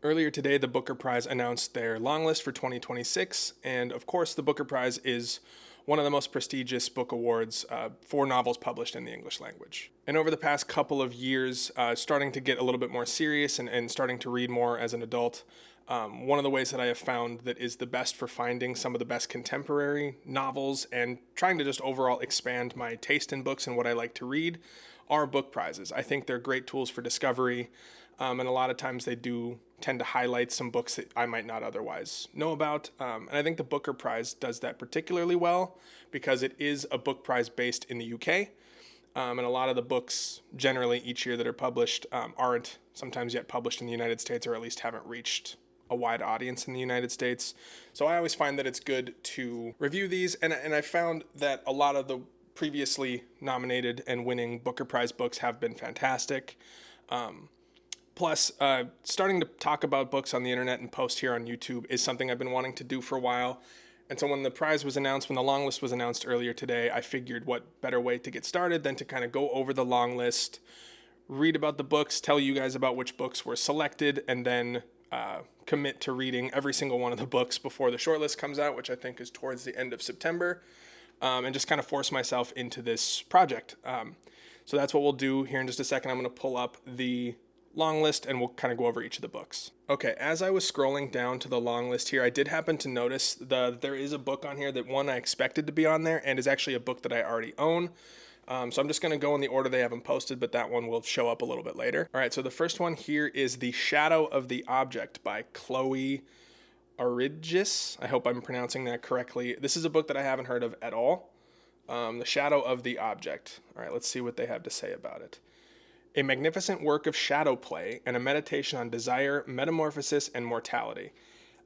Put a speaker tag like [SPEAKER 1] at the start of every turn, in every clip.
[SPEAKER 1] Earlier today, the Booker Prize announced their long list for 2026, and of course, the Booker Prize is one of the most prestigious book awards for novels published in the English language. And over the past couple of years, starting to get a little bit more serious and starting to read more as an adult, one of the ways that I have found that is the best for finding some of the best contemporary novels and trying to just overall expand my taste in books and what I like to read are book prizes. I think they're great tools for discovery, and a lot of times they do tend to highlight some books that I might not otherwise know about. And I think the Booker Prize does that particularly well because it is a book prize based in the UK. And a lot of the books generally each year that are published aren't sometimes yet published in the United States, or at least haven't reached a wide audience in the United States. So I always find that it's good to review these, and I found that a lot of the previously nominated and winning Booker Prize books have been fantastic. Plus, starting to talk about books on the internet and post here on YouTube is something I've been wanting to do for a while. And so when the prize was announced, when the long list was announced earlier today, I figured what better way to get started than to kind of go over the long list, read about the books, tell you guys about which books were selected, and then commit to reading every single one of the books before the shortlist comes out, which I think is towards the end of September, and just kind of force myself into this project. So that's what we'll do here in just a second. I'm going to pull up the long list and we'll kind of go over each of the books. Okay, as I was scrolling down to the long list here, I did happen to notice there is a book on here that one I expected to be on there and is actually a book that I already own. So I'm just going to go in the order they have them posted, but that one will show up a little bit later. All right, so the first one here is The Shadow of the Object by Chloe Arigis. I hope I'm pronouncing that correctly. This is a book that I haven't heard of at all. The Shadow of the Object. All right, let's see what they have to say about it. A magnificent work of shadow play and a meditation on desire, metamorphosis, and mortality.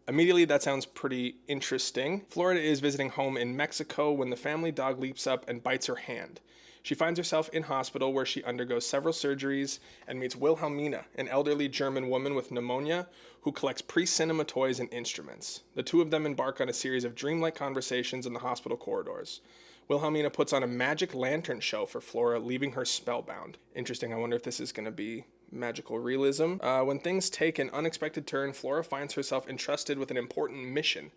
[SPEAKER 1] Immediately, that sounds pretty interesting. Florida is visiting home in Mexico when the family dog leaps up and bites her hand. She finds herself in hospital where she undergoes several surgeries and meets Wilhelmina, an elderly German woman with pneumonia who collects pre-cinema toys and instruments. The two of them embark on a series of dreamlike conversations in the hospital corridors. Wilhelmina puts on a magic lantern show for Flora, leaving her spellbound. Interesting, I wonder if this is going to be magical realism. When things take an unexpected turn, Flora finds herself entrusted with an important mission.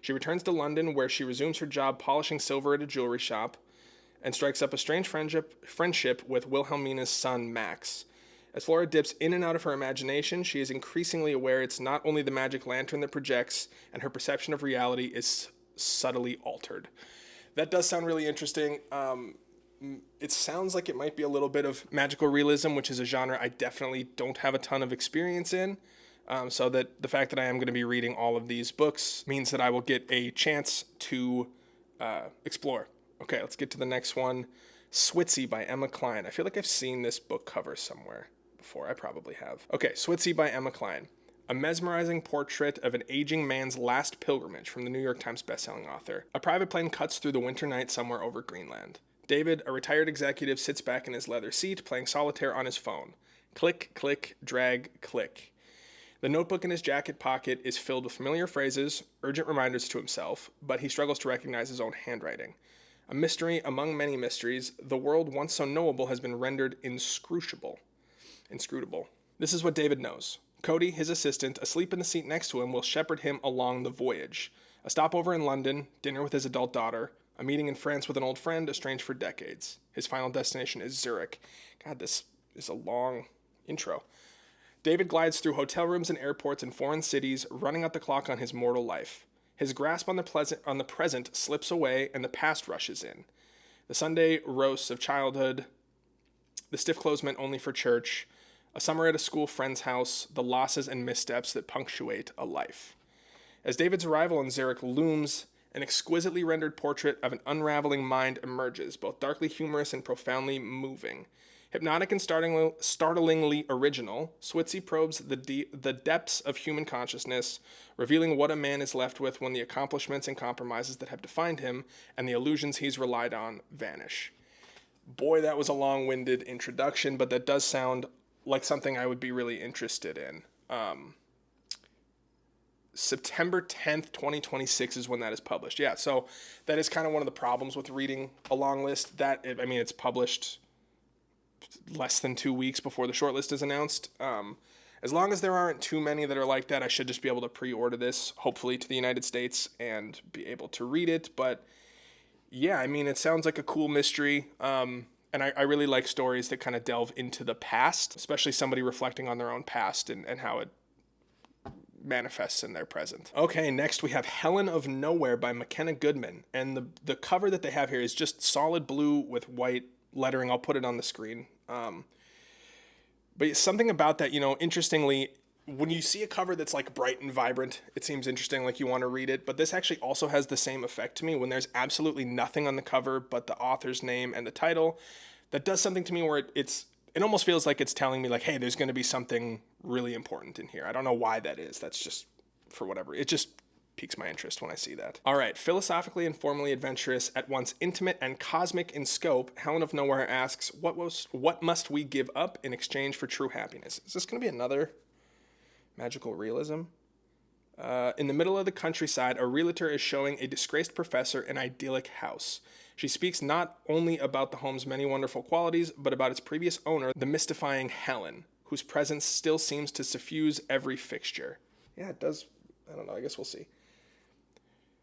[SPEAKER 1] She returns to London, where she resumes her job polishing silver at a jewelry shop, and strikes up a strange friendship with Wilhelmina's son, Max. As Flora dips in and out of her imagination, she is increasingly aware it's not only the magic lantern that projects, and her perception of reality is subtly altered. That does sound really interesting. It sounds like it might be a little bit of magical realism, which is a genre I definitely don't have a ton of experience in. So that the fact that I am going to be reading all of these books means that I will get a chance to explore. Okay, let's get to the next one. Switzy by Emma Cline. I feel like I've seen this book cover somewhere before. I probably have. Okay, Switzy by Emma Cline. A mesmerizing portrait of an aging man's last pilgrimage from the New York Times bestselling author. A private plane cuts through the winter night somewhere over Greenland. David, a retired executive, sits back in his leather seat, playing solitaire on his phone. Click, click, drag, click. The notebook in his jacket pocket is filled with familiar phrases, urgent reminders to himself, but he struggles to recognize his own handwriting. A mystery among many mysteries, the world once so knowable has been rendered inscrutable. This is what David knows. Cody, his assistant, asleep in the seat next to him, will shepherd him along the voyage. A stopover in London, dinner with his adult daughter, a meeting in France with an old friend estranged for decades. His final destination is Zurich. God, this is a long intro. David glides through hotel rooms and airports in foreign cities, running out the clock on his mortal life. His grasp on the present slips away, and the past rushes in. The Sunday roasts of childhood, the stiff clothes meant only for church, a summer at a school friend's house, the losses and missteps that punctuate a life. As David's arrival in Zurich looms, an exquisitely rendered portrait of an unraveling mind emerges, both darkly humorous and profoundly moving. Hypnotic and startlingly original, Switzy probes the depths of human consciousness, revealing what a man is left with when the accomplishments and compromises that have defined him and the illusions he's relied on vanish. Boy, that was a long-winded introduction, but that does sound like something I would be really interested in. September 10th, 2026 is when that is published. Yeah, so that is kind of one of the problems with reading a long list. It's published less than 2 weeks before the shortlist is announced. As long as there aren't too many that are like that, I should just be able to pre-order this, hopefully to the United States, and be able to read it. But yeah, I mean, it sounds like a cool mystery. And I really like stories that kind of delve into the past, especially somebody reflecting on their own past and how it manifests in their present. Okay, next we have Helen of Nowhere by McKenna Goodman. And the cover that they have here is just solid blue with white lettering. I'll put it on the screen. But something about that, interestingly, when you see a cover that's like bright and vibrant, it seems interesting, like you want to read it. But this actually also has the same effect to me when there's absolutely nothing on the cover but the author's name and the title. That does something to me where it almost feels like it's telling me like, hey, there's going to be something really important in here. I don't know why that is. That's just for whatever. It just piques my interest when I see that. All right, philosophically and formally adventurous, at once intimate and cosmic in scope, Helen of Nowhere asks, what must we give up in exchange for true happiness? Is this going to be another magical realism? In the middle of the countryside, a realtor is showing a disgraced professor an idyllic house. She speaks not only about the home's many wonderful qualities, but about its previous owner, the mystifying Helen, whose presence still seems to suffuse every fixture. Yeah, it does. I don't know. I guess we'll see.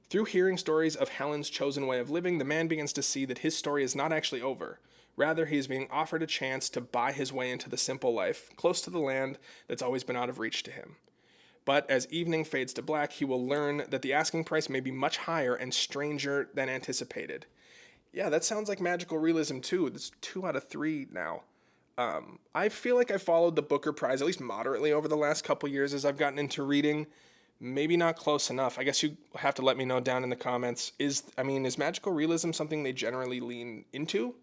[SPEAKER 1] Through hearing stories of Helen's chosen way of living, the man begins to see that his story is not actually over. Rather, he is being offered a chance to buy his way into the simple life, close to the land that's always been out of reach to him. But as evening fades to black, he will learn that the asking price may be much higher and stranger than anticipated. Yeah, that sounds like magical realism too. That's 2 out of 3 now. I feel like I followed the Booker Prize at least moderately over the last couple years as I've gotten into reading. Maybe not close enough. I guess you have to let me know down in the comments. Is magical realism something they generally lean into?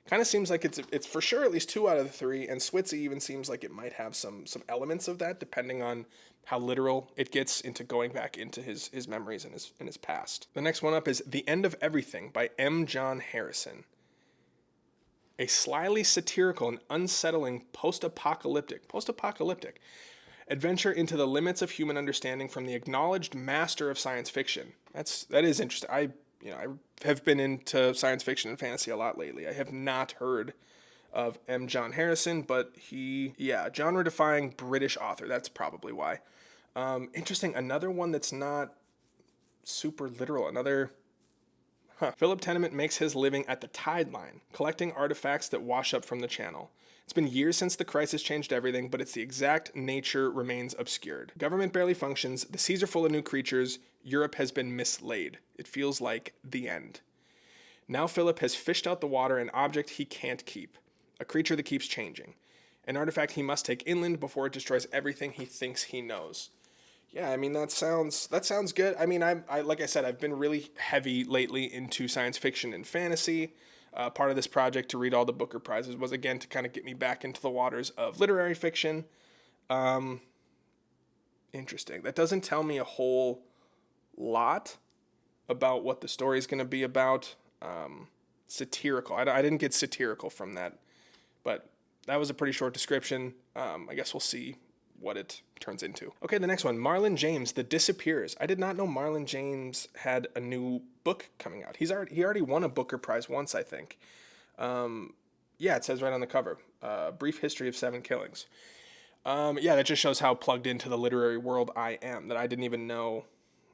[SPEAKER 1] Kind of seems like it's for sure at least 2 out of the 3, and Switzy even seems like it might have some elements of that, depending on how literal it gets into going back into his memories and his past. The next one up is The End of Everything by M. John Harrison. A slyly satirical and unsettling post-apocalyptic adventure into the limits of human understanding from the acknowledged master of science fiction. That is interesting. I have been into science fiction and fantasy a lot lately. I have not heard of M. John Harrison, but genre-defying British author. That's probably why. Interesting. Another one that's not super literal. Philip Tenement makes his living at the tide line, collecting artifacts that wash up from the channel. It's been years since the crisis changed everything, but its the exact nature remains obscured. Government barely functions, the seas are full of new creatures, Europe has been mislaid. It feels like the end. Now Philip has fished out the water an object he can't keep, a creature that keeps changing, an artifact he must take inland before it destroys everything he thinks he knows. Yeah, that sounds good. I like I said, I've been really heavy lately into science fiction and fantasy. Part of this project to read all the Booker Prizes was, again, to kind of get me back into the waters of literary fiction. Interesting. That doesn't tell me a whole lot about what the story is going to be about. Satirical. I didn't get satirical from that, but that was a pretty short description. I guess we'll see what it turns into. Okay, the next one, Marlon James, The Disappears. I did not know Marlon James had a new book coming out. He already won a Booker Prize once, I think. It says right on the cover, Brief History of 7 Killings. That just shows how plugged into the literary world I am, that I didn't even know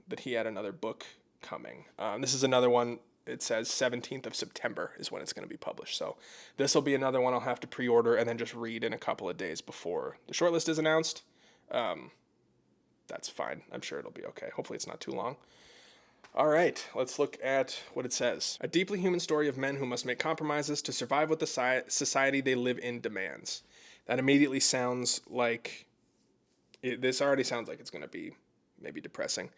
[SPEAKER 1] that he had another book coming. This is another one. It says 17th of September is when it's going to be published. So this will be another one I'll have to pre-order and then just read in a couple of days before the shortlist is announced. That's fine. I'm sure it'll be okay. Hopefully it's not too long. All right, let's look at what it says. A deeply human story of men who must make compromises to survive what the society they live in demands. That immediately sounds like... This already sounds like it's going to be maybe depressing.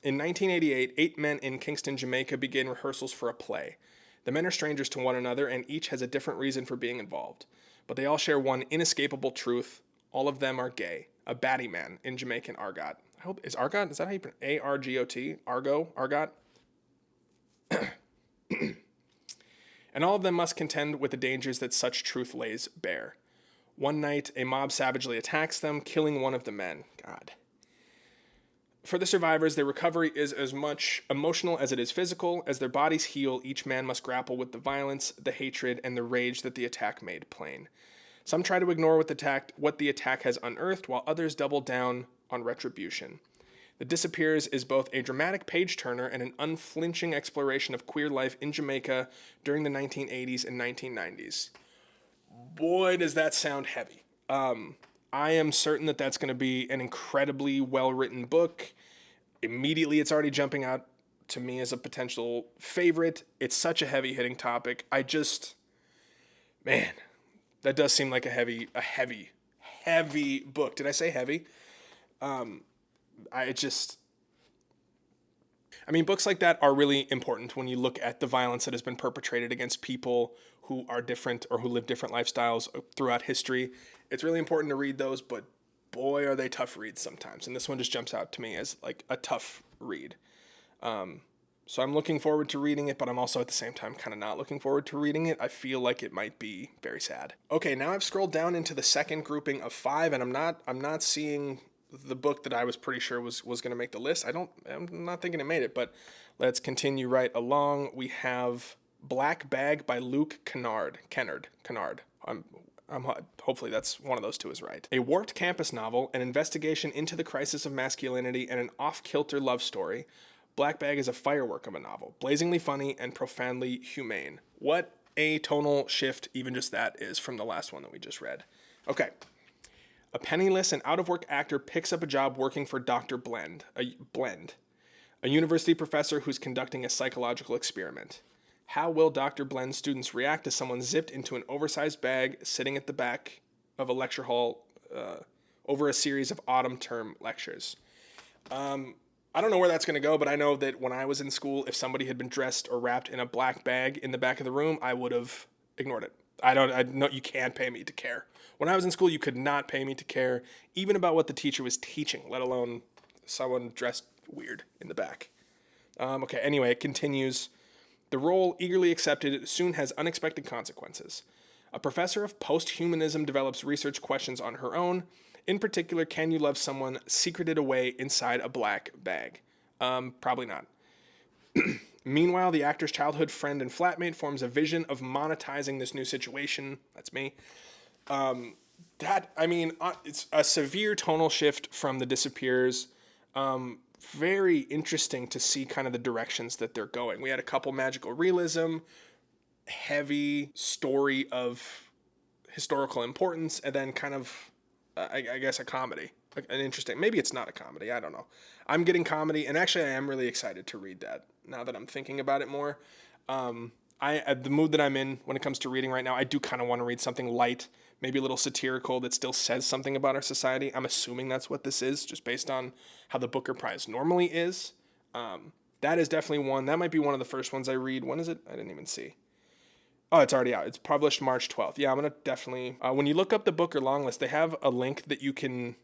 [SPEAKER 1] In 1988, 8 men in Kingston, Jamaica begin rehearsals for a play. The men are strangers to one another, and each has a different reason for being involved. But they all share one inescapable truth. All of them are gay. A batty man in Jamaican argot. Is that how you pronounce it? A-R-G-O-T? Argot? And all of them must contend with the dangers that such truth lays bare. One night, a mob savagely attacks them, killing one of the men. God. For the survivors, their recovery is as much emotional as it is physical. As their bodies heal, each man must grapple with the violence, the hatred, and the rage that the attack made plain. Some try to ignore what the attack has unearthed, while others double down on retribution. The Disappears is both a dramatic page-turner and an unflinching exploration of queer life in Jamaica during the 1980s and 1990s. Boy, does that sound heavy. I am certain that that's going to be an incredibly well-written book. Immediately, it's already jumping out to me as a potential favorite. It's such a heavy-hitting topic. Man, that does seem like a heavy book. Did I say heavy? Books like that are really important when you look at the violence that has been perpetrated against people who are different or who live different lifestyles throughout history. It's really important to read those, but boy, are they tough reads sometimes. And this one just jumps out to me as like a tough read. So I'm looking forward to reading it, but I'm also at the same time kind of not looking forward to reading it. I feel like it might be very sad. Okay, now I've scrolled down into the second grouping of 5, and I'm not seeing the book that I was pretty sure was going to make the list. I'm not thinking it made it, but let's continue right along. We have Black Bag by Luke Kennard. Hopefully that's one of those two is right. A warped campus novel, an investigation into the crisis of masculinity, and an off-kilter love story. Black Bag is a firework of a novel, blazingly funny and profoundly humane. What a tonal shift even just that is from the last one that we just read. Okay. A penniless and out-of-work actor picks up a job working for Dr. Blend, a university professor who's conducting a psychological experiment. How will Dr. Blend's students react to someone zipped into an oversized bag sitting at the back of a lecture hall over a series of autumn term lectures? I don't know where that's going to go, but I know that when I was in school, if somebody had been dressed or wrapped in a black bag in the back of the room, I would have ignored it. I know you can't pay me to care. When I was in school, you could not pay me to care even about what the teacher was teaching, let alone someone dressed weird in the back. Okay, anyway, it continues. The role, eagerly accepted, soon has unexpected consequences. A professor of post-humanism develops research questions on her own. In particular, can you love someone secreted away inside a black bag? Probably not. Meanwhile, the actor's childhood friend and flatmate forms a vision of monetizing this new situation. That's me. It's a severe tonal shift from The Disappears. Very interesting to see kind of the directions that they're going. We had a couple magical realism, heavy story of historical importance, and then kind of, I guess, a comedy. An interesting, maybe it's not a comedy, I don't know. I'm getting comedy, and actually I am really excited to read that now that I'm thinking about it more. The mood that I'm in when it comes to reading right now, I do kind of want to read something light, maybe a little satirical that still says something about our society. I'm assuming that's what this is, just based on how the Booker Prize normally is. That is definitely one. That might be one of the first ones I read. When is it? I didn't even see. Oh, it's already out. It's published March 12th. Yeah, I'm going to definitely... when you look up the Booker Longlist, they have a link that you can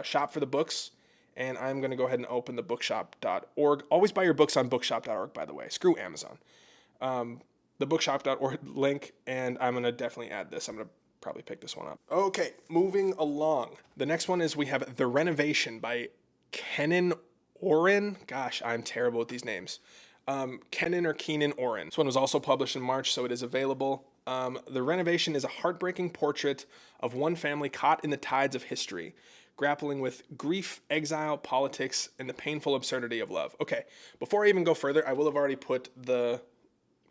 [SPEAKER 1] shop for the books, and I'm going to go ahead and open the bookshop.org. Always buy your books on bookshop.org, by the way. Screw Amazon. The bookshop.org link, and I'm going to definitely add this. I'm going to probably pick this one up. Okay, moving along. The next one is we have The Renovation by Kenan Oren. Gosh, I'm terrible with these names. Kenan or Keenan Oren. This one was also published in March, so it is available. The Renovation is a heartbreaking portrait of one family caught in the tides of history, grappling with grief, exile, politics, and the painful absurdity of love. Okay, before I even go further, I will have already put the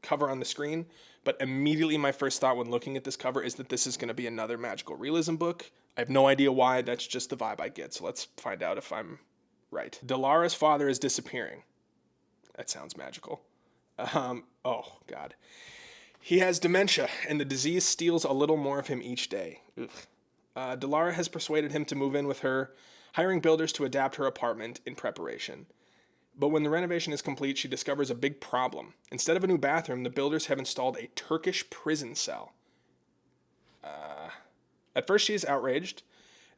[SPEAKER 1] cover on the screen, but immediately my first thought when looking at this cover is that this is going to be another magical realism book. I have no idea why, that's just the vibe I get, so let's find out if I'm right. Dalara's father is disappearing. That sounds magical. Oh, God. He has dementia, and the disease steals a little more of him each day. Dalara has persuaded him to move in with her, hiring builders to adapt her apartment in preparation. But when the renovation is complete, she discovers a big problem. Instead of a new bathroom, the builders have installed a Turkish prison cell. At first, she is outraged.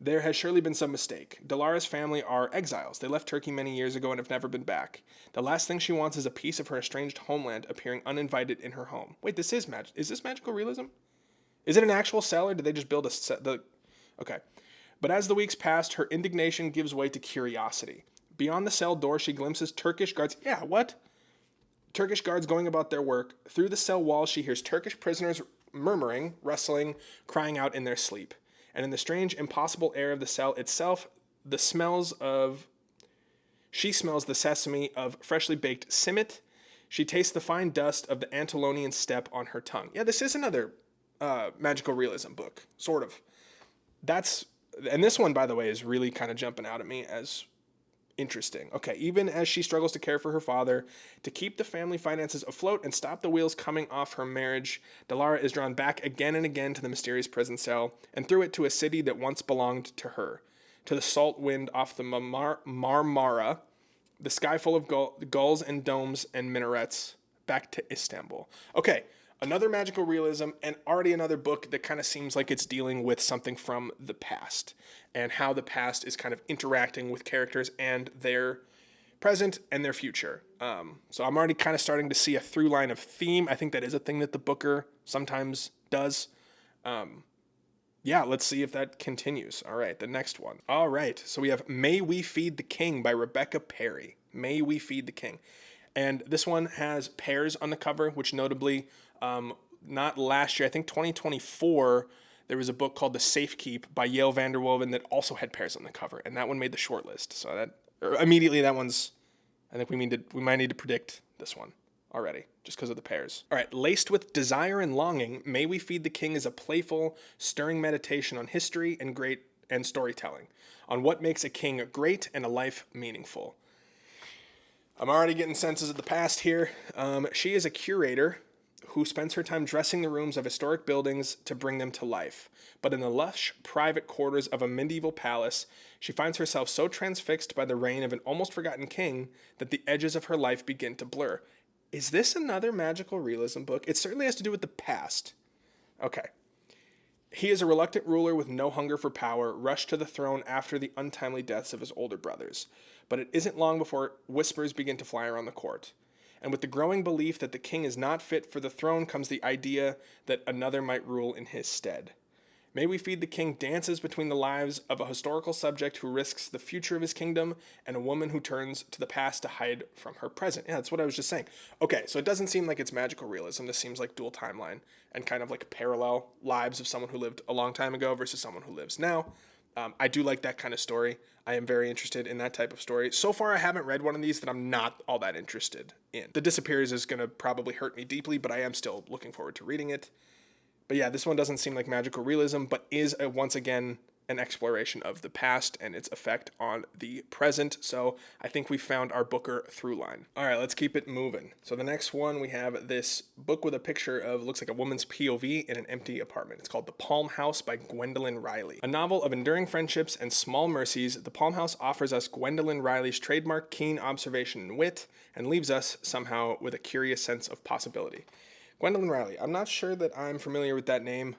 [SPEAKER 1] There has surely been some mistake. Dalara's family are exiles. They left Turkey many years ago and have never been back. The last thing she wants is a piece of her estranged homeland appearing uninvited in her home. Wait, is this magical realism? Is it an actual cell, or did they just build a set? Okay. But as the weeks passed, her indignation gives way to curiosity. Beyond the cell door, she glimpses Turkish guards. Yeah, what? Turkish guards going about their work. Through the cell walls, she hears Turkish prisoners murmuring, rustling, crying out in their sleep. And in the strange, impossible air of the cell itself, she smells the sesame of freshly baked simmet. She tastes the fine dust of the Antelonian steppe on her tongue. Yeah, this is another magical realism book, sort of. And this one, by the way, is really kind of jumping out at me as interesting. Okay, even as she struggles to care for her father, to keep the family finances afloat and stop the wheels coming off her marriage, Delara is drawn back again and again to the mysterious prison cell, and through it to a city that once belonged to her, to the salt wind off the Marmara, the sky full of gulls and domes and minarets, back to Istanbul. Okay, another magical realism, and already another book that kind of seems like it's dealing with something from the past and how the past is kind of interacting with characters and their present and their future. So I'm already kind of starting to see a through line of theme. I think that is a thing that the Booker sometimes does. Yeah, let's see if that continues. All right, the next one. All right, so we have May We Feed the King by Rebecca Perry. May We Feed the King. And this one has pears on the cover, which notably, not last year, I think 2024, there was a book called The Safekeep by Yale Vanderwoven that also had pears on the cover, and that one made the short list. So immediately that one's, I think we might need to predict this one already, just because of the pears. All right, laced with desire and longing, May We Feed the King is a playful, stirring meditation on history and storytelling, on what makes a king great and a life meaningful. I'm already getting senses of the past here. She is a curator who spends her time dressing the rooms of historic buildings to bring them to life. But in the lush, private quarters of a medieval palace, she finds herself so transfixed by the reign of an almost forgotten king that the edges of her life begin to blur. Is this another magical realism book? It certainly has to do with the past. Okay. He is a reluctant ruler with no hunger for power, rushed to the throne after the untimely deaths of his older brothers. But it isn't long before whispers begin to fly around the court. And with the growing belief that the king is not fit for the throne comes the idea that another might rule in his stead. May We Feed the King dances between the lives of a historical subject who risks the future of his kingdom and a woman who turns to the past to hide from her present. Yeah, that's what I was just saying. Okay, so it doesn't seem like it's magical realism. This seems like dual timeline and kind of like parallel lives of someone who lived a long time ago versus someone who lives now. I do like that kind of story. I am very interested in that type of story. So far, I haven't read one of these that I'm not all that interested in. The Disappears is going to probably hurt me deeply, but I am still looking forward to reading it. But yeah, this one doesn't seem like magical realism, but is once again an exploration of the past and its effect on the present. So I think we found our Booker through line. All right, let's keep it moving. So the next one, we have this book with a picture of, looks like a woman's POV in an empty apartment. It's called The Palm House by Gwendolyn Riley. A novel of enduring friendships and small mercies, The Palm House offers us Gwendolyn Riley's trademark keen observation and wit, and leaves us somehow with a curious sense of possibility. Gwendolyn Riley, I'm not sure that I'm familiar with that name.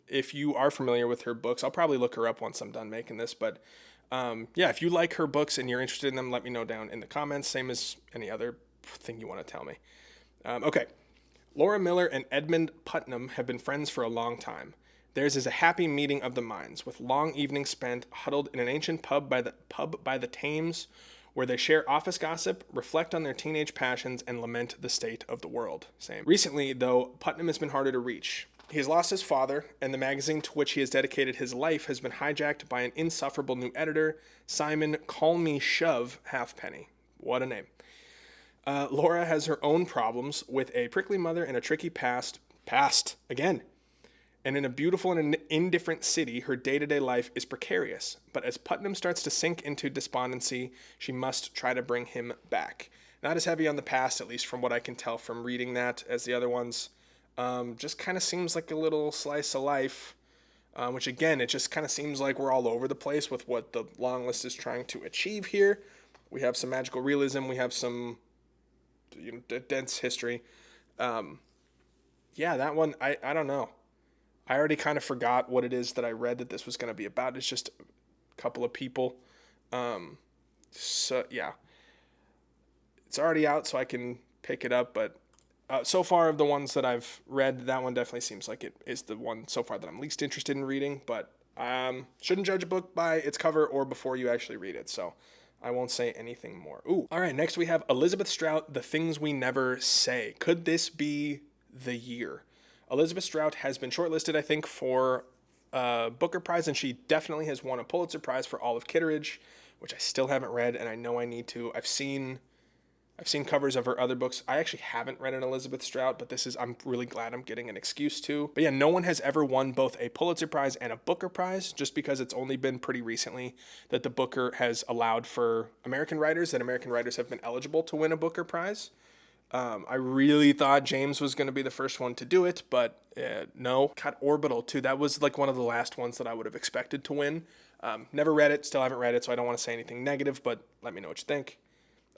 [SPEAKER 1] If you are familiar with her books, I'll probably look her up once I'm done making this. But yeah, if you like her books and you're interested in them, let me know down in the comments, same as any other thing you want to tell me. Okay, Laura Miller and Edmund Putnam have been friends for a long time. Theirs is a happy meeting of the minds, with long evenings spent huddled in an ancient pub by the Thames, where they share office gossip, reflect on their teenage passions, and lament the state of the world. Same. Recently, though, Putnam has been harder to reach. He has lost his father, and the magazine to which he has dedicated his life has been hijacked by an insufferable new editor, Simon Call Me Shove Halfpenny. What a name. Laura has her own problems with a prickly mother and a tricky past again. And in a beautiful and indifferent city, her day-to-day life is precarious. But as Putnam starts to sink into despondency, she must try to bring him back. Not as heavy on the past, at least from what I can tell from reading that, as the other ones. Just kind of seems like a little slice of life, which again, it just kind of seems like we're all over the place with what the long list is trying to achieve here. We have some magical realism. We have some, dense history. Yeah, that one, I don't know. I already kind of forgot what it is that I read that this was going to be about. It's just a couple of people. So yeah, it's already out, so I can pick it up. But so far of the ones that I've read, that one definitely seems like it is the one so far that I'm least interested in reading. But shouldn't judge a book by its cover or before you actually read it. So I won't say anything more. Ooh, all right. Next we have Elizabeth Strout, The Things We Never Say. Could this be the year? Elizabeth Strout has been shortlisted, I think, for Booker Prize, and she definitely has won a Pulitzer Prize for Olive Kitteridge, which I still haven't read, and I know I need to. I've seen covers of her other books. I actually haven't read an Elizabeth Strout, but I'm really glad I'm getting an excuse to. But yeah, no one has ever won both a Pulitzer Prize and a Booker Prize, just because it's only been pretty recently that the Booker has allowed for American writers, that American writers have been eligible to win a Booker Prize. I really thought James was going to be the first one to do it, but no. Got Orbital, too. That was like one of the last ones that I would have expected to win. Never read it, still haven't read it, so I don't want to say anything negative, but let me know what you think.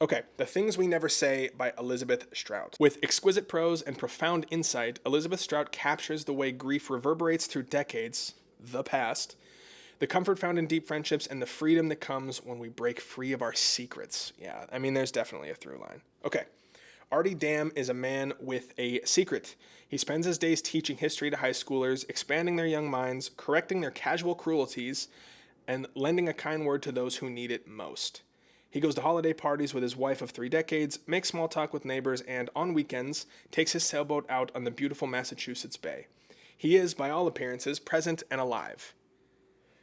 [SPEAKER 1] Okay, The Things We Never Say by Elizabeth Strout. With exquisite prose and profound insight, Elizabeth Strout captures the way grief reverberates through decades, the past, the comfort found in deep friendships, and the freedom that comes when we break free of our secrets. Yeah, I mean, there's definitely a through line. Okay. Artie Dam is a man with a secret. He spends his days teaching history to high schoolers, expanding their young minds, correcting their casual cruelties, and lending a kind word to those who need it most. He goes to holiday parties with his wife of 3 decades, makes small talk with neighbors, and on weekends, takes his sailboat out on the beautiful Massachusetts Bay. He is, by all appearances, present and alive.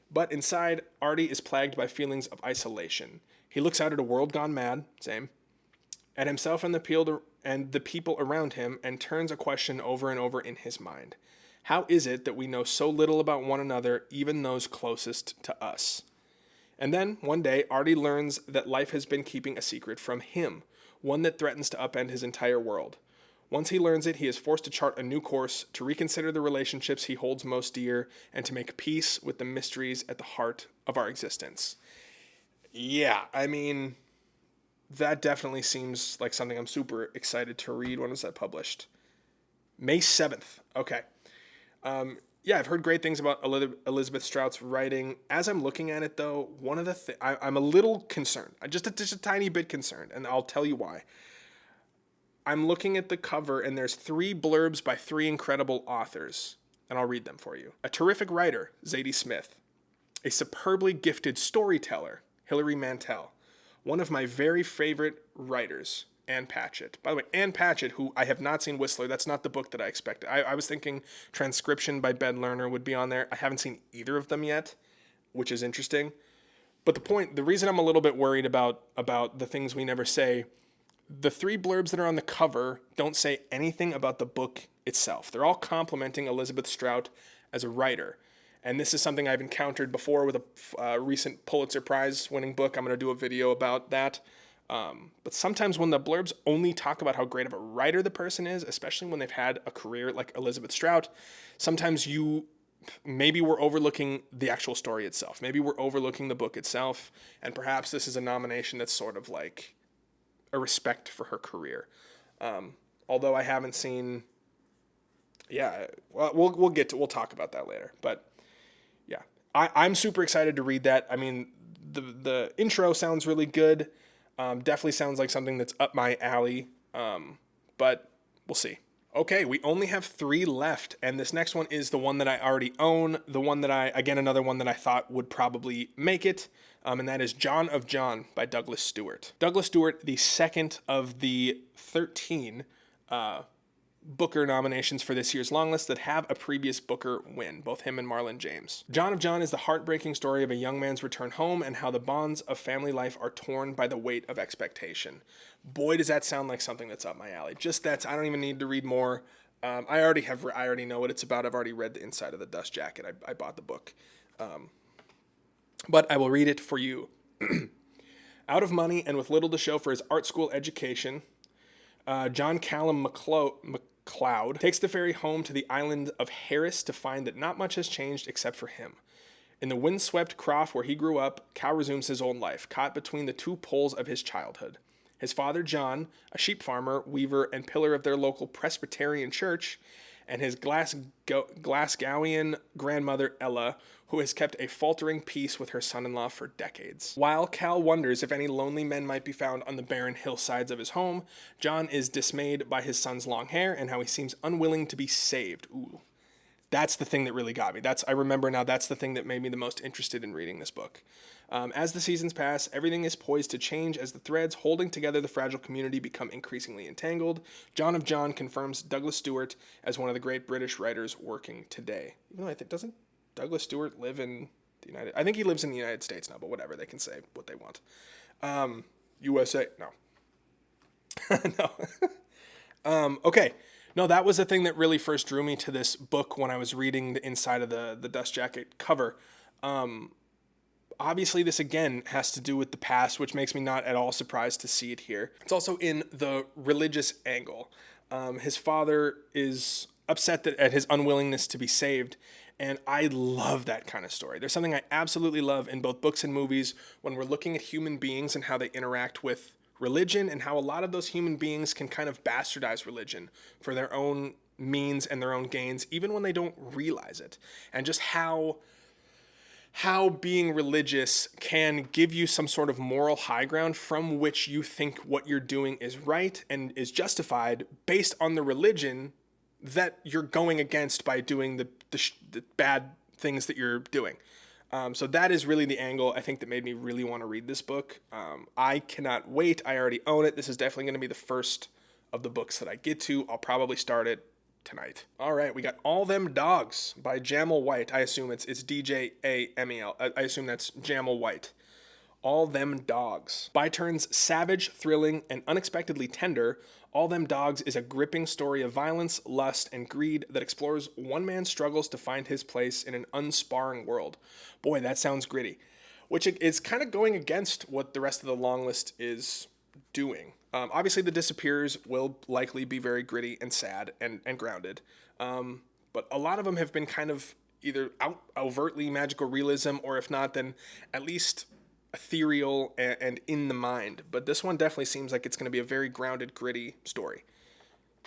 [SPEAKER 1] But inside, Artie is plagued by feelings of isolation. He looks out at a world gone mad, same, at himself and the people around him, and turns a question over and over in his mind. How is it that we know so little about one another, even those closest to us? And then, one day, Artie learns that life has been keeping a secret from him, one that threatens to upend his entire world. Once he learns it, he is forced to chart a new course, to reconsider the relationships he holds most dear, and to make peace with the mysteries at the heart of our existence. Yeah, I mean, that definitely seems like something I'm super excited to read. When was that published? May 7th. Okay. Yeah, I've heard great things about Elizabeth Strout's writing. As I'm looking at it, though, one of the I'm a little concerned. Just a tiny bit concerned, and I'll tell you why. I'm looking at the cover, and there's 3 blurbs by 3 incredible authors, and I'll read them for you. A terrific writer, Zadie Smith. A superbly gifted storyteller, Hilary Mantel. One of my very favorite writers, Ann Patchett. By the way, Ann Patchett, who I have not seen Whistler, that's not the book that I expected. I was thinking Transcription by Ben Lerner would be on there. I haven't seen either of them yet, which is interesting. But the reason I'm a little bit worried about The Things We Never Say, the 3 blurbs that are on the cover don't say anything about the book itself. They're all complimenting Elizabeth Strout as a writer. And this is something I've encountered before with a recent Pulitzer Prize winning book. I'm going to do a video about that. But sometimes when the blurbs only talk about how great of a writer the person is, especially when they've had a career like Elizabeth Strout, sometimes maybe we're overlooking the actual story itself. Maybe we're overlooking the book itself. And perhaps this is a nomination that's sort of like a respect for her career. Although I haven't seen, well, we'll talk about that later. But yeah, I'm super excited to read that. I mean, the intro sounds really good. Definitely sounds like something that's up my alley. But we'll see. Okay, we only have 3 left, and this next one is the one that I already own. The one that another one that I thought would probably make it. And that is John of John by Douglas Stewart. Douglas Stewart, the second of the 13 Booker nominations for this year's longlist that have a previous Booker win, both him and Marlon James. John of John is the heartbreaking story of a young man's return home and how the bonds of family life are torn by the weight of expectation. Boy, does that sound like something that's up my alley. I don't even need to read more. I already know what it's about. I've already read the inside of the dust jacket. I bought the book. But I will read it for you. Out of money and with little to show for his art school education, John Callum MacLeod takes the ferry home to the island of Harris to find that not much has changed except for him. In the windswept croft where he grew up, Cal resumes his old life, caught between the 2 poles of his childhood. His father, John, a sheep farmer, weaver, and pillar of their local Presbyterian church, and his Glasgowian grandmother, Ella, who has kept a faltering peace with her son-in-law for decades. While Cal wonders if any lonely men might be found on the barren hillsides of his home, John is dismayed by his son's long hair and how he seems unwilling to be saved. Ooh, That's the thing that really got me. I remember now, that's the thing that made me the most interested in reading this book. As the seasons pass, everything is poised to change as the threads holding together the fragile community become increasingly entangled. John of John confirms Douglas Stewart as one of the great British writers working today. Even though I think, doesn't Douglas Stewart live in the United... I think he lives in the United States now, but whatever, they can say what they want. USA, no. No. Okay. No, that was the thing that really first drew me to this book when I was reading the inside of the dust jacket cover. Obviously, this again has to do with the past, which makes me not at all surprised to see it here. It's also in the religious angle. His father is upset at his unwillingness to be saved, and I love that kind of story. There's something I absolutely love in both books and movies when we're looking at human beings and how they interact with religion, and how a lot of those human beings can kind of bastardize religion for their own means and their own gains, even when they don't realize it. And just how being religious can give you some sort of moral high ground from which you think what you're doing is right and is justified based on the religion that you're going against by doing the bad things that you're doing. So that is really the angle, I think, that made me really want to read this book. I cannot wait. I already own it. This is definitely going to be the first of the books that I get to. I'll probably start it tonight. All right, we got All Them Dogs by Jamel White. I assume it's D-J-A-M-E-L. I assume that's Jamel White. All Them Dogs. By turns savage, thrilling, and unexpectedly tender, All Them Dogs is a gripping story of violence, lust, and greed that explores one man's struggles to find his place in an unsparring world. Boy, that sounds gritty. Which is kind of going against what the rest of the long list is doing. Obviously, The Disappears will likely be very gritty and sad and grounded. But a lot of them have been kind of either overtly magical realism, or if not, then at least ethereal and in the mind. But this one definitely seems like it's going to be a very grounded, gritty story.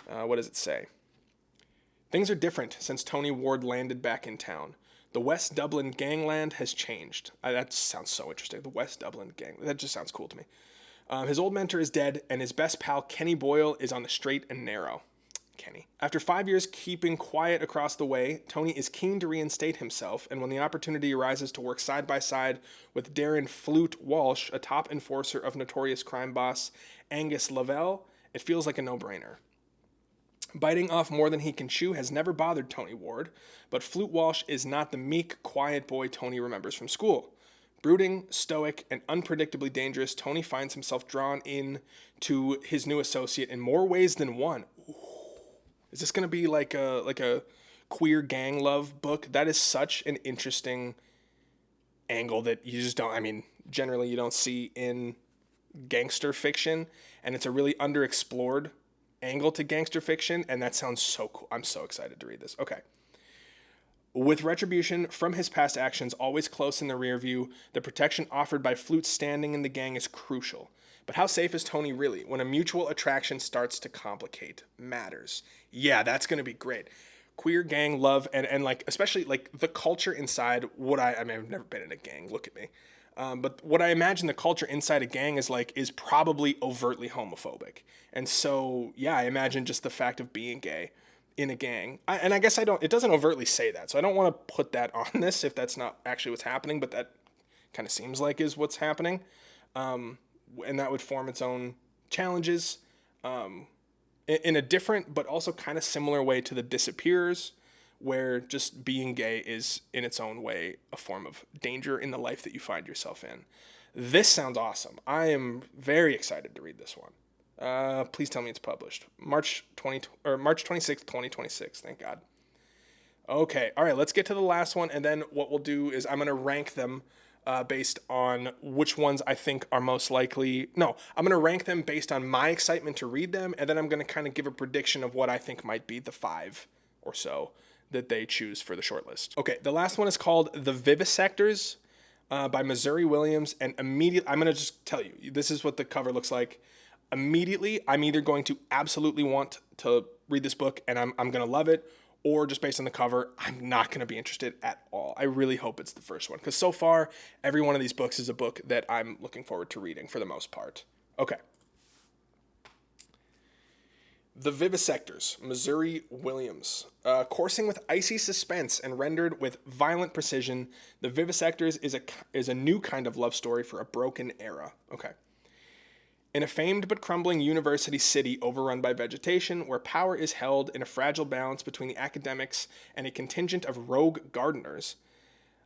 [SPEAKER 1] What does it say? Things are different since Tony Ward landed back in town. The West Dublin gangland has changed. That sounds so interesting. The West Dublin gang. That just sounds cool to me. His old mentor is dead, and his best pal, Kenny Boyle, is on the straight and narrow. Kenny. After 5 years keeping quiet across the way, Tony is keen to reinstate himself, and when the opportunity arises to work side by side with Darren Flute Walsh, a top enforcer of notorious crime boss Angus Lavelle, it feels like a no-brainer. Biting off more than he can chew has never bothered Tony Ward, but Flute Walsh is not the meek, quiet boy Tony remembers from school. Brooding, stoic, and unpredictably dangerous, Tony finds himself drawn in to his new associate in more ways than one. Ooh. Is this going to be like a queer gang love book? That is such an interesting angle that you just don't, generally you don't see in gangster fiction, and it's a really underexplored angle to gangster fiction, and that sounds so cool. I'm so excited to read this. Okay. With retribution from his past actions always close in the rear view, the protection offered by Flute's standing in the gang is crucial. But how safe is Tony really when a mutual attraction starts to complicate matters? Yeah, that's going to be great. Queer gang love and like, especially like the culture inside what I've never been in a gang, look at me. But what I imagine the culture inside a gang is probably overtly homophobic. And so, yeah, I imagine just the fact of being gay in a gang. I guess it doesn't overtly say that. So I don't want to put that on this if that's not actually what's happening, but that kind of seems like is what's happening. And that would form its own challenges in a different but also kind of similar way to The Disappears, where just being gay is in its own way a form of danger in the life that you find yourself in. This sounds awesome. I am very excited to read this one. Please tell me it's published. March 26th, 2026. Thank God. Okay. All right. Let's get to the last one. And then what we'll do is I'm going to rank them based on which ones I think are most likely. No, I'm going to rank them based on my excitement to read them. And then I'm going to kind of give a prediction of what I think might be the 5 or so that they choose for the shortlist. Okay. The last one is called The Vivisectors by Missouri Williams. And immediately, I'm going to just tell you, this is what the cover looks like. Immediately, I'm either going to absolutely want to read this book and I'm going to love it, or just based on the cover, I'm not going to be interested at all. I really hope it's the first one, because so far, every one of these books is a book that I'm looking forward to reading for the most part. Okay. The Vivisectors, Missouri Williams. Coursing with icy suspense and rendered with violent precision, The Vivisectors is a new kind of love story for a broken era. Okay. In a famed but crumbling university city overrun by vegetation, where power is held in a fragile balance between the academics and a contingent of rogue gardeners,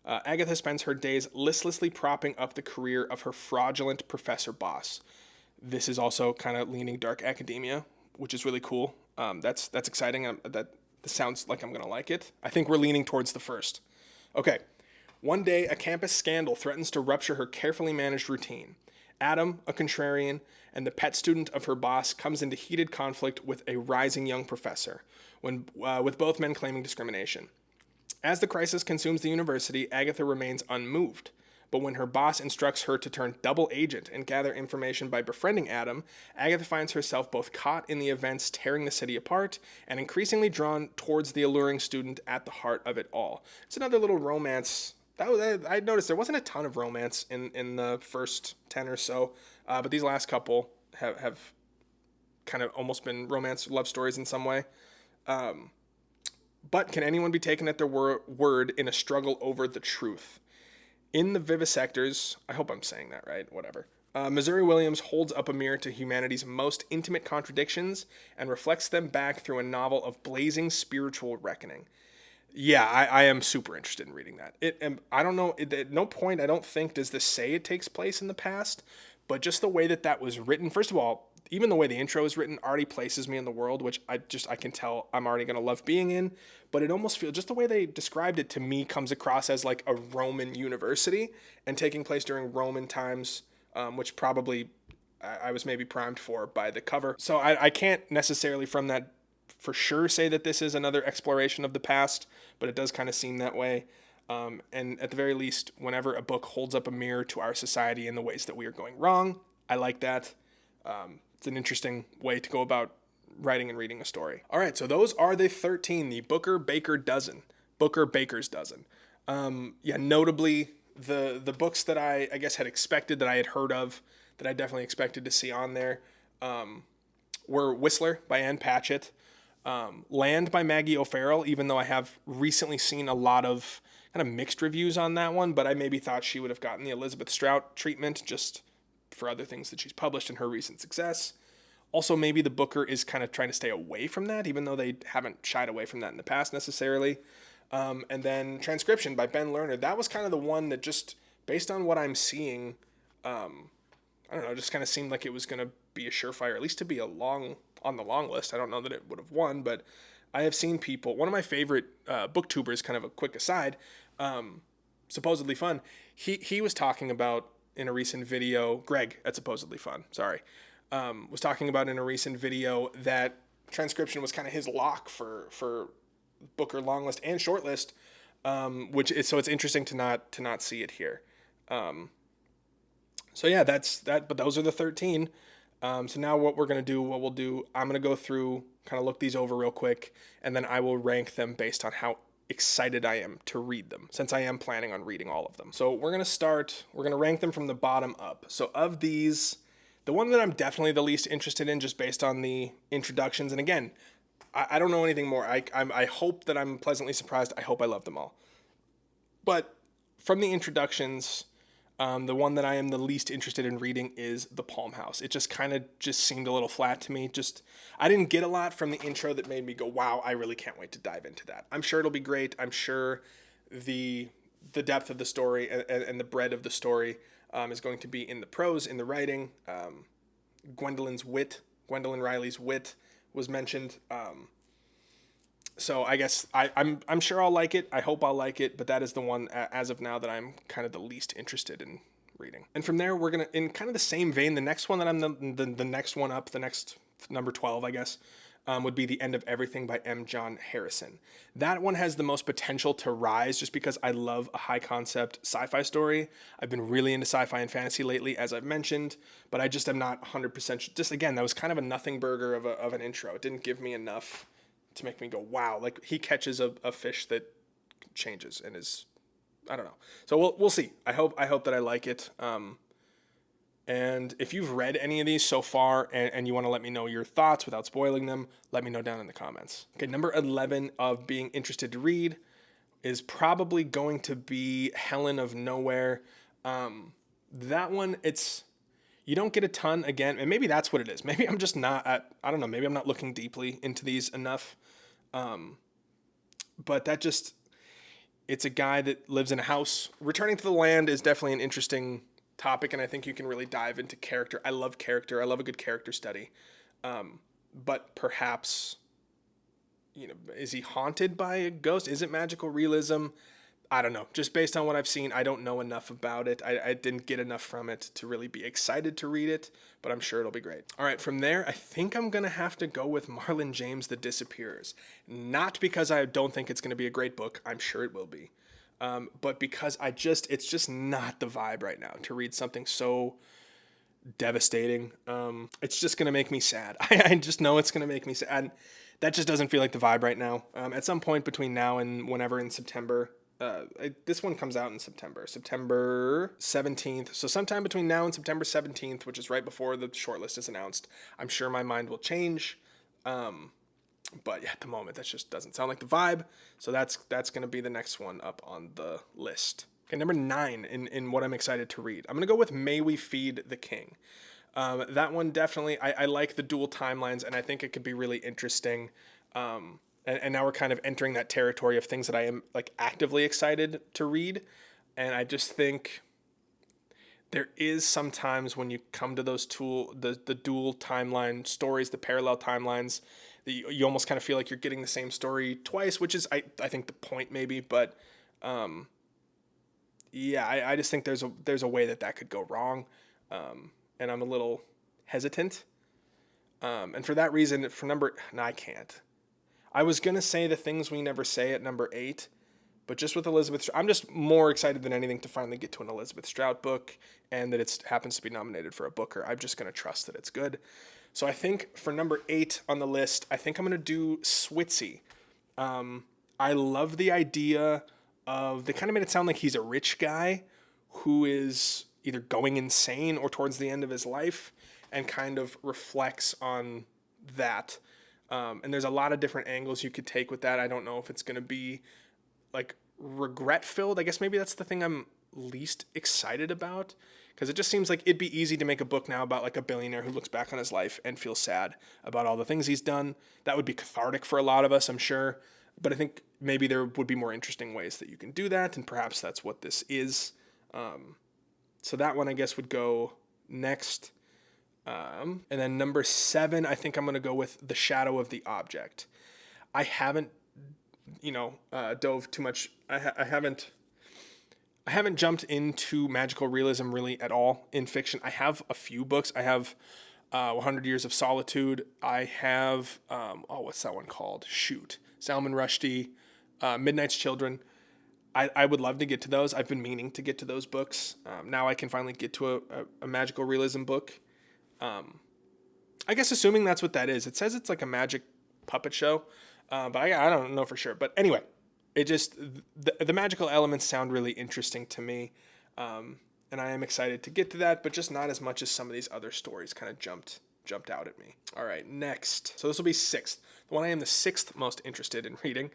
[SPEAKER 1] Agatha spends her days listlessly propping up the career of her fraudulent professor boss. This is also kind of leaning dark academia, which is really cool. That's exciting. That sounds like I'm going to like it. I think we're leaning towards the first. Okay. One day, a campus scandal threatens to rupture her carefully managed routine. Adam, a contrarian, and the pet student of her boss comes into heated conflict with a rising young professor, with both men claiming discrimination. As the crisis consumes the university, Agatha remains unmoved. But when her boss instructs her to turn double agent and gather information by befriending Adam, Agatha finds herself both caught in the events tearing the city apart and increasingly drawn towards the alluring student at the heart of it all. It's another little romance. I noticed there wasn't a ton of romance in the first 10 or so, but these last couple have kind of almost been romance love stories in some way. But can anyone be taken at their word in a struggle over the truth? In The Vivisectors, I hope I'm saying that right, whatever. Missouri Williams holds up a mirror to humanity's most intimate contradictions and reflects them back through a novel of blazing spiritual reckoning. Yeah, I am super interested in reading that. I don't know, at no point I don't think does this say it takes place in the past, but just the way that was written, first of all, even the way the intro is written already places me in the world, which I can tell I'm already going to love being in, but it almost feels, just the way they described it to me comes across as like a Roman university and taking place during Roman times, which probably I was maybe primed for by the cover. So I can't necessarily from that for sure say that this is another exploration of the past, but it does kind of seem that way. And at the very least, whenever a book holds up a mirror to our society in the ways that we are going wrong, I like that. It's an interesting way to go about writing and reading a story. All right, so those are the 13, the Booker Baker's dozen. Notably, the books that I guess had expected, that I had heard of, that I definitely expected to see on there, were Whistler by Ann Patchett, Land by Maggie O'Farrell, even though I have recently seen a lot of kind of mixed reviews on that one, but I maybe thought she would have gotten the Elizabeth Strout treatment just for other things that she's published in her recent success. Also, maybe the Booker is kind of trying to stay away from that, even though they haven't shied away from that in the past necessarily. And then Transcription by Ben Lerner. That was kind of the one that just, based on what I'm seeing, I don't know, just kind of seemed like it was going to be a surefire, at least to be on the long list. I don't know that it would have won, but I have seen people, one of my favorite booktubers, kind of a quick aside, Supposedly Fun, he was talking about in a recent video, Greg at Supposedly Fun, was talking about in a recent video that Transcription was kind of his lock for Booker Longlist and Shortlist, so it's interesting to not see it here. So yeah, that's that. But those are the 13. So now what we'll do, I'm going to go through, kind of look these over real quick, and then I will rank them based on how excited I am to read them, since I am planning on reading all of them. So we're going to rank them from the bottom up. So of these, the one that I'm definitely the least interested in, just based on the introductions, and again, I don't know anything more. I hope that I'm pleasantly surprised. I hope I love them all. But from the introductions, the one that I am the least interested in reading is The Palm House. It just kind of seemed a little flat to me. I didn't get a lot from the intro that made me go, wow, I really can't wait to dive into that. I'm sure it'll be great. I'm sure the depth of the story and the breadth of the story is going to be in the prose, in the writing. Gwendolyn Riley's wit was mentioned. So I guess I'm sure I'll like it. I hope I'll like it, but that is the one as of now that I'm kind of the least interested in reading. And from there, we're gonna, in kind of the same vein, the next one that I'm the next one up, the next number 12, I guess, would be The End of Everything by M. John Harrison. That one has the most potential to rise just because I love a high concept sci-fi story. I've been really into sci-fi and fantasy lately, as I've mentioned, but I just am not 100%. Just again, that was kind of a nothing burger of an intro. It didn't give me enough to make me go, wow, like he catches a fish that changes and is, I don't know. So we'll see. I hope that I like it. And if you've read any of these so far and you want to let me know your thoughts without spoiling them, let me know down in the comments. Okay, number 11 of being interested to read is probably going to be Helen of Nowhere. That one, you don't get a ton again, and maybe that's what it is. Maybe I'm just not I don't know, maybe I'm not looking deeply into these enough. But it's a guy that lives in a house. Returning to the land is definitely an interesting topic, and I think you can really dive into character. I love character. I love a good character study. But perhaps, is he haunted by a ghost? Is it magical realism? I don't know. Just based on what I've seen, I don't know enough about it. I didn't get enough from it to really be excited to read it, but I'm sure it'll be great. All right, from there, I think I'm going to have to go with Marlon James' The Disappearers. Not because I don't think it's going to be a great book. I'm sure it will be. But because it's just not the vibe right now to read something so devastating. It's just going to make me sad. I just know it's going to make me sad. That just doesn't feel like the vibe right now. At some point between now and whenever in September, this one comes out in September 17th. So sometime between now and September 17th, which is right before the shortlist is announced, I'm sure my mind will change. But yeah, at the moment, that just doesn't sound like the vibe. So that's going to be the next one up on the list. Okay, number 9 in what I'm excited to read. I'm going to go with May We Feed the King. That one definitely, I like the dual timelines, and I think it could be really interesting. And now we're kind of entering that territory of things that I am like actively excited to read. And I just think there is sometimes when you come to those the dual timeline stories, the parallel timelines, you almost kind of feel like you're getting the same story twice, which is I think the point maybe, but yeah, I just think there's a way that could go wrong, and I'm a little hesitant, and for that reason, I can't. I was gonna say The Things We Never Say at number 8, but just with Elizabeth, I'm just more excited than anything to finally get to an Elizabeth Strout book, and that it happens to be nominated for a Booker. I'm just gonna trust that it's good. So I think for number 8 on the list, I think I'm gonna do Switzy. I love the idea of, they kind of made it sound like he's a rich guy who is either going insane or towards the end of his life, and kind of reflects on that. And there's a lot of different angles you could take with that. I don't know if it's going to be like regret filled. I guess maybe that's the thing I'm least excited about, because it just seems like it'd be easy to make a book now about like a billionaire who looks back on his life and feels sad about all the things he's done. That would be cathartic for a lot of us, I'm sure. But I think maybe there would be more interesting ways that you can do that, and perhaps that's what this is. So that one, I guess, would go next. And then number 7, I think I'm going to go with The Shadow of the Object. I haven't, dove too much. I haven't jumped into magical realism really at all in fiction. I have a few books. I have 100 Years of Solitude. I have, what's that one called? Salman Rushdie, Midnight's Children. I would love to get to those. I've been meaning to get to those books. Now I can finally get to a magical realism book. I guess assuming that's what that is. It says it's like a magic puppet show, but I don't know for sure. But anyway, it just, the magical elements sound really interesting to me, and I am excited to get to that, but just not as much as some of these other stories kind of jumped out at me. All right, next. So this will be 6th. The one I am the 6th most interested in reading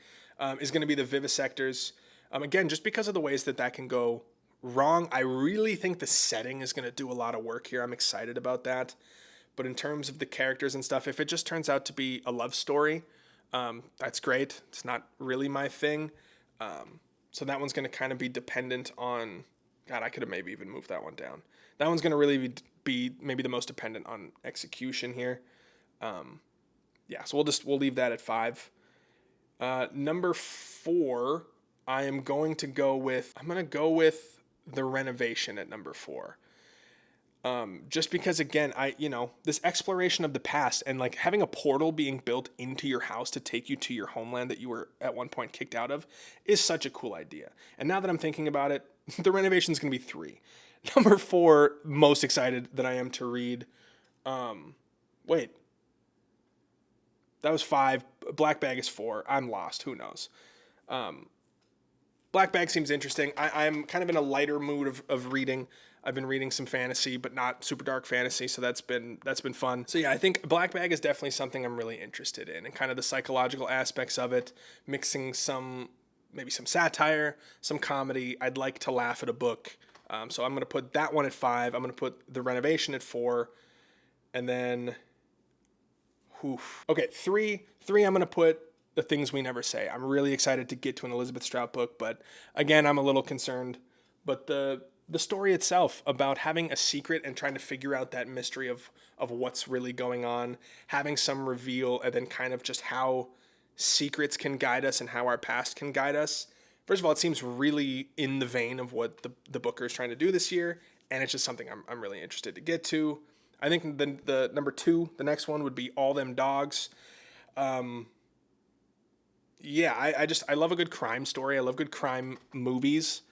[SPEAKER 1] is going to be The Vivisectors. Again, just because of the ways that can go wrong. I really think the setting is going to do a lot of work here. I'm excited about that. But in terms of the characters and stuff, if it just turns out to be a love story, that's great. It's not really my thing. So that one's going to kind of be dependent on, God, I could have maybe even moved that one down. That one's going to really be maybe the most dependent on execution here. So we'll leave that at 5. Number 4, I'm going to go with The Renovation at number 4. Just because, again, this exploration of the past and like having a portal being built into your house to take you to your homeland that you were at one point kicked out of is such a cool idea. And now that I'm thinking about it, The Renovation is going to be 3. Number 4, most excited that I am to read. Wait. That was 5. Black Bag is 4. I'm lost. Who knows? Black Bag seems interesting. I'm kind of in a lighter mood of reading. I've been reading some fantasy, but not super dark fantasy, so that's been fun. So yeah, I think Black Bag is definitely something I'm really interested in, and kind of the psychological aspects of it, mixing maybe some satire, some comedy. I'd like to laugh at a book, so I'm gonna put that one at 5. I'm gonna put The Renovation at 4, and then, okay, 3. I'm gonna put The Things We Never Say. I'm really excited to get to an Elizabeth Strout book, but again, I'm a little concerned. But the story itself about having a secret and trying to figure out that mystery of what's really going on, having some reveal, and then kind of just how secrets can guide us and how our past can guide us. First of all, it seems really in the vein of what the Booker is trying to do this year, and it's just something I'm really interested to get to. I think the number 2, the next one would be All Them Dogs. Yeah, I love a good crime story. I love good crime movies.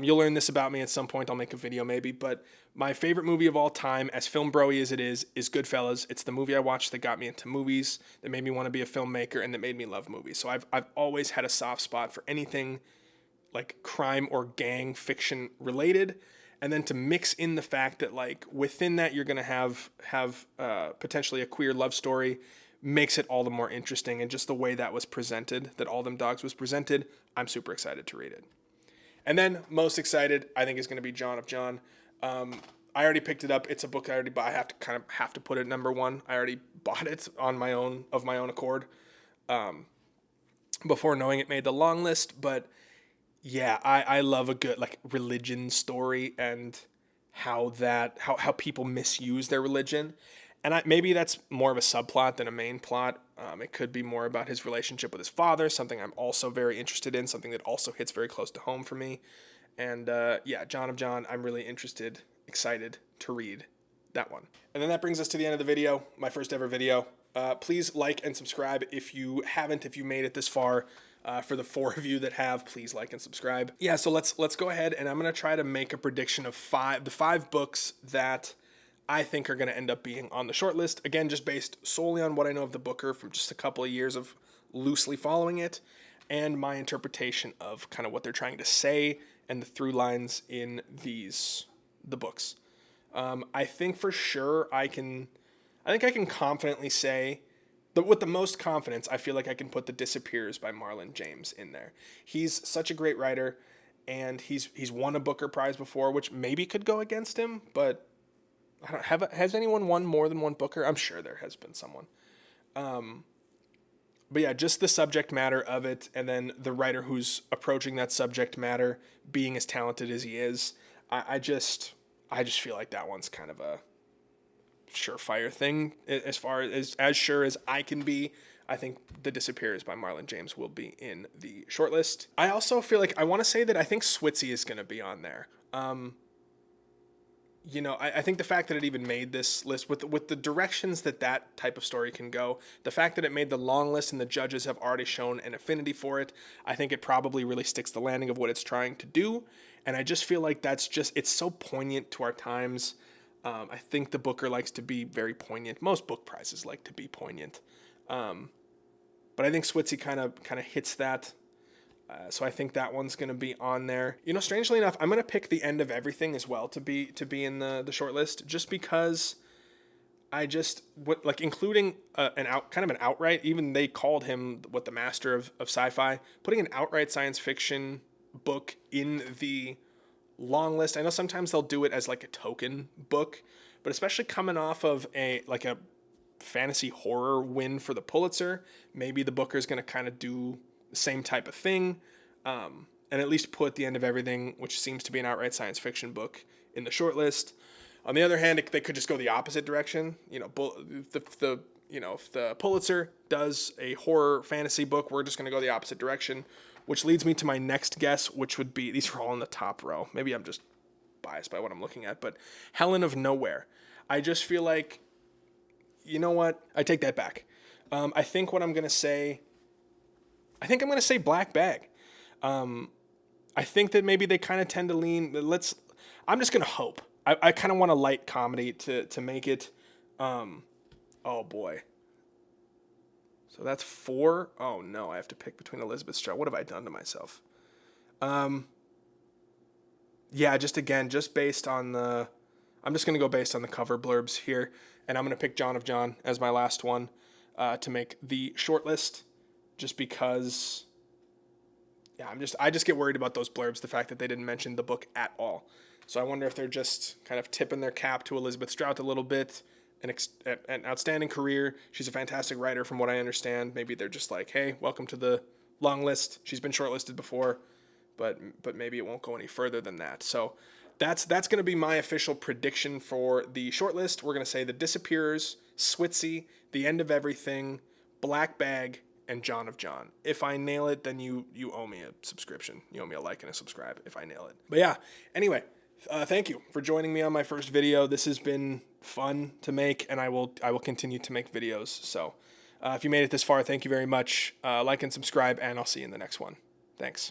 [SPEAKER 1] You'll learn this about me at some point. I'll make a video maybe, but my favorite movie of all time, as film bro-y as it is Goodfellas. It's the movie I watched that got me into movies, that made me want to be a filmmaker, and that made me love movies. So I've always had a soft spot for anything like crime or gang fiction related, and then to mix in the fact that like within that you're gonna have potentially a queer love story makes it all the more interesting, and just the way that was presented, that All Them Dogs was presented, I'm super excited to read it. And then most excited, I think, is going to be John of John. I already picked it up. It's a book I already bought. I have to put it number 1. I already bought it of my own accord, before knowing it made the long list. But yeah, I love a good like religion story, and how people misuse their religion. And maybe that's more of a subplot than a main plot. It could be more about his relationship with his father, something I'm also very interested in, something that also hits very close to home for me. And yeah, John of John, I'm really excited to read that one. And then that brings us to the end of the video, my first ever video. Please like and subscribe if you haven't, if you made it this far. For the 4 of you that have, please like and subscribe. Yeah, so let's go ahead, and I'm going to try to make a prediction of the 5 books that I think are going to end up being on the short list. Again, just based solely on what I know of the Booker from just a couple of years of loosely following it, and my interpretation of kind of what they're trying to say and the through lines in the books. I think for sure I can confidently say that with the most confidence, I feel like I can put The Disappears by Marlon James in there. He's such a great writer, and he's won a Booker Prize before, which maybe could go against him, but has anyone won more than one Booker? I'm sure there has been someone. But yeah, just the subject matter of it, and then the writer who's approaching that subject matter being as talented as he is. I just feel like that one's kind of a surefire thing, as far as sure as I can be. I think The Disappears by Marlon James will be in the shortlist. I also feel like I want to say that I think Switzy is going to be on there. You know, I think the fact that it even made this list with the directions that type of story can go, the fact that it made the long list and the judges have already shown an affinity for it, I think it probably really sticks the landing of what it's trying to do. And I just feel like it's so poignant to our times. I think the Booker likes to be very poignant. Most book prizes like to be poignant. But I think Switzy kind of hits that. So I think that one's going to be on there. You know, strangely enough, I'm going to pick The End of Everything as well to be in the short list, just because including an outright, even they called him the master of sci-fi, putting an outright science fiction book in the long list. I know sometimes they'll do it as like a token book, but especially coming off of a fantasy horror win for the Pulitzer, maybe the Booker's going to kind of do the same type of thing, and at least put The End of Everything, which seems to be an outright science fiction book, in the shortlist. On the other hand, they could just go the opposite direction. You know, if the Pulitzer does a horror fantasy book, we're just going to go the opposite direction, which leads me to my next guess, which would be, these are all in the top row. Maybe I'm just biased by what I'm looking at, but Helen of Nowhere. I just feel like, you know what? I take that back. I think what I'm going to say, I think I'm going to say Black Bag. I think that maybe they kind of tend to lean, I'm just going to hope. I kind of want a light comedy to make it, oh boy. So that's 4. Oh no, I have to pick between Elizabeth Strout. What have I done to myself? yeah, just based on the, I'm just gonna go based on the cover blurbs here, and I'm gonna pick John of John as my last one to make the shortlist, just because. Yeah, I just get worried about those blurbs, the fact that they didn't mention the book at all. So I wonder if they're just kind of tipping their cap to Elizabeth Strout a little bit. An outstanding career. She's a fantastic writer, from what I understand. Maybe they're just like, hey, welcome to the long list. She's been shortlisted before, but maybe it won't go any further than that. So that's going to be my official prediction for the shortlist. We're going to say The Disappearers, Switzy, The End of Everything, Black Bag, and John of John. If I nail it, then you owe me a subscription. You owe me a like and a subscribe if I nail it. But yeah, anyway, thank you for joining me on my first video. This has been fun to make, and I will continue to make videos. So if you made it this far, thank you very much. Like and subscribe, and I'll see you in the next one. Thanks.